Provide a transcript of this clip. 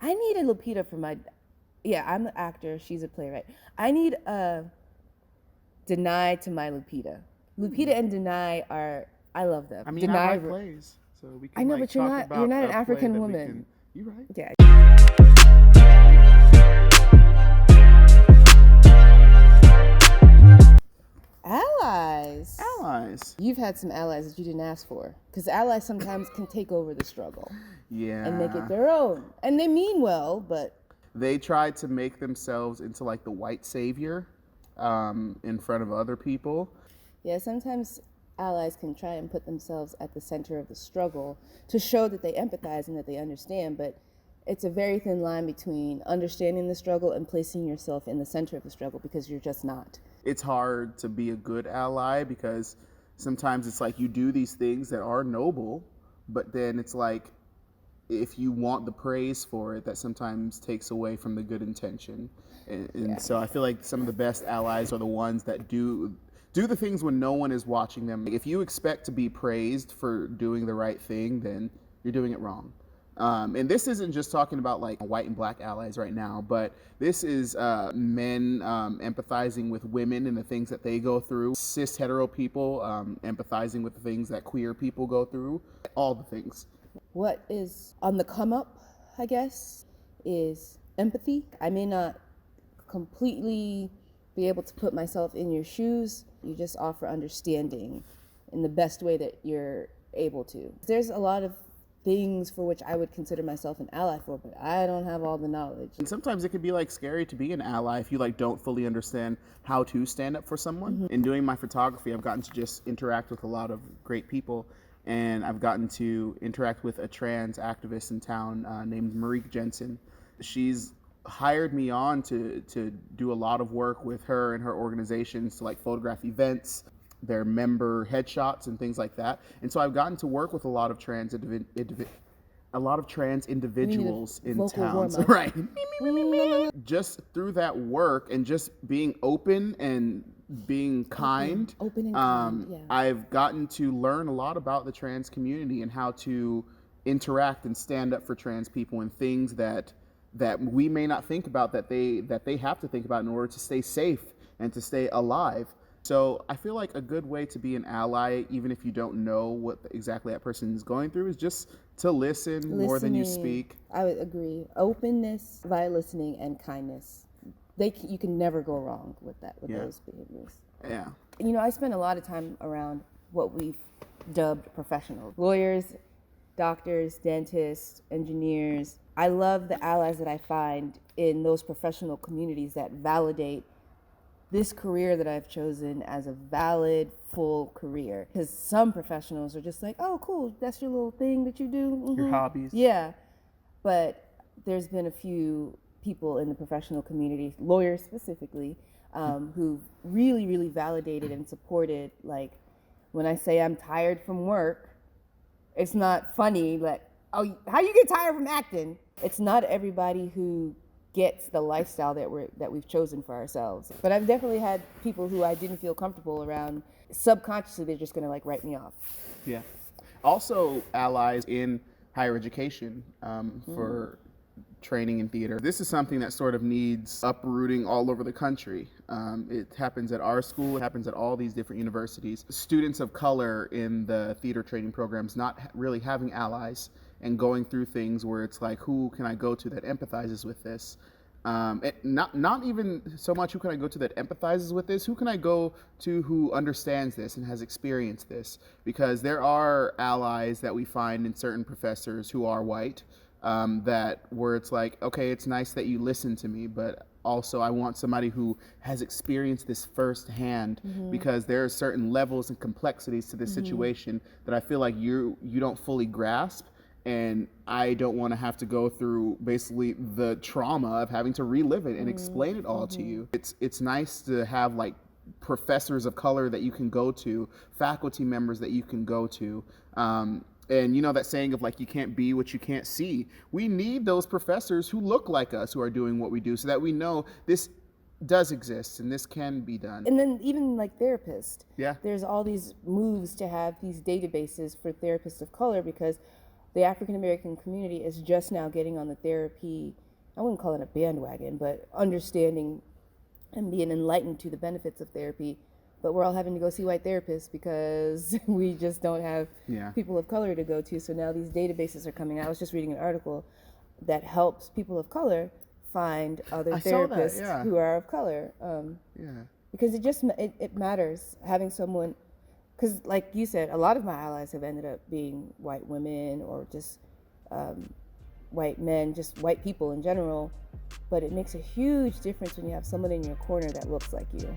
I need a Lupita for my, yeah, I'm the actor, she's a playwright. I need a Denai to my Lupita. Lupita and Denai are, I love them. I mean, Denai, I write plays, so we can I know, like, but you're talk not an about a play African that we woman. You're right. Yeah. Allies. Allies. You've had some allies that you didn't ask for, because allies sometimes can take over the struggle. Yeah. And make it their own. And they mean well, but they tried to make themselves into like the white savior in front of other people. Yeah, sometimes allies can try and put themselves at the center of the struggle to show that they empathize and that they understand, but it's a very thin line between understanding the struggle and placing yourself in the center of the struggle, because you're just not. It's hard to be a good ally because sometimes it's like you do these things that are noble, but then it's like if you want the praise for it, that sometimes takes away from the good intention. And so I feel like some of the best allies are the ones that do the things when no one is watching them. If you expect to be praised for doing the right thing, then you're doing it wrong. And this isn't just talking about like white and black allies right now, but this is men empathizing with women and the things that they go through, cis hetero people empathizing with the things that queer people go through, all the things. What is on the come up, I guess, is empathy. I may not completely be able to put myself in your shoes. You just offer understanding in the best way that you're able to. There's a lot of things for which I would consider myself an ally for, but I don't have all the knowledge. And sometimes it can be like scary to be an ally if you like don't fully understand how to stand up for someone. Mm-hmm. In doing my photography, I've gotten to just interact with a lot of great people, and I've gotten to interact with a trans activist in town named Marique Jensen. She's hired me on to do a lot of work with her and her organizations to like photograph events, their member headshots and things like that. And so I've gotten to work with a lot of trans individuals in towns. Right. Just through that work and just being open and being kind, Yeah. I've gotten to learn a lot about the trans community and how to interact and stand up for trans people and things that we may not think about that they have to think about in order to stay safe and to stay alive. So I feel like a good way to be an ally, even if you don't know what exactly that person is going through, is just to listen more than you speak. I would agree. Openness via listening and kindness. You can never go wrong with that, with those behaviors. Yeah. You know, I spend a lot of time around what we've dubbed professionals. Lawyers, doctors, dentists, engineers. I love the allies that I find in those professional communities that validate this career that I've chosen as a valid, full career. Because some professionals are just like, oh, cool, that's your little thing that you do. Mm-hmm. Your hobbies. Yeah. But there's been a few people in the professional community, lawyers specifically, who really, really validated and supported, like, when I say I'm tired from work, it's not funny, like, oh, how you get tired from acting? It's not everybody who gets the lifestyle that we've chosen for ourselves. But I've definitely had people who I didn't feel comfortable around. Subconsciously, they're just gonna like write me off. Yeah. Also, allies in higher education for training in theater. This is something that sort of needs uprooting all over the country. It happens at our school, it happens at all these different universities. Students of color in the theater training programs not really having allies and going through things where it's like, who can I go to that empathizes with this? Not even so much who can I go to that empathizes with this, who can I go to who understands this and has experienced this? Because there are allies that we find in certain professors who are white, that where it's like, okay, it's nice that you listen to me, but also I want somebody who has experienced this firsthand, because there are certain levels and complexities to this situation that I feel like you don't fully grasp. And I don't want to have to go through basically the trauma of having to relive it and explain it all to you. It's nice to have like professors of color that you can go to, faculty members that you can go to. And you know that saying of like, you can't be what you can't see. We need those professors who look like us, who are doing what we do, so that we know this does exist and this can be done. And then even like therapists. Yeah. There's all these moves to have these databases for therapists of color, because the African American community is just now getting on the therapy. I wouldn't call it a bandwagon, but understanding and being enlightened to the benefits of therapy. But we're all having to go see white therapists because we just don't have people of color to go to. So now these databases are coming out. I was just reading an article that helps people of color find other therapists who are of color. Because it matters having someone, because like you said, a lot of my allies have ended up being white women or just white men, just white people in general. But it makes a huge difference when you have someone in your corner that looks like you.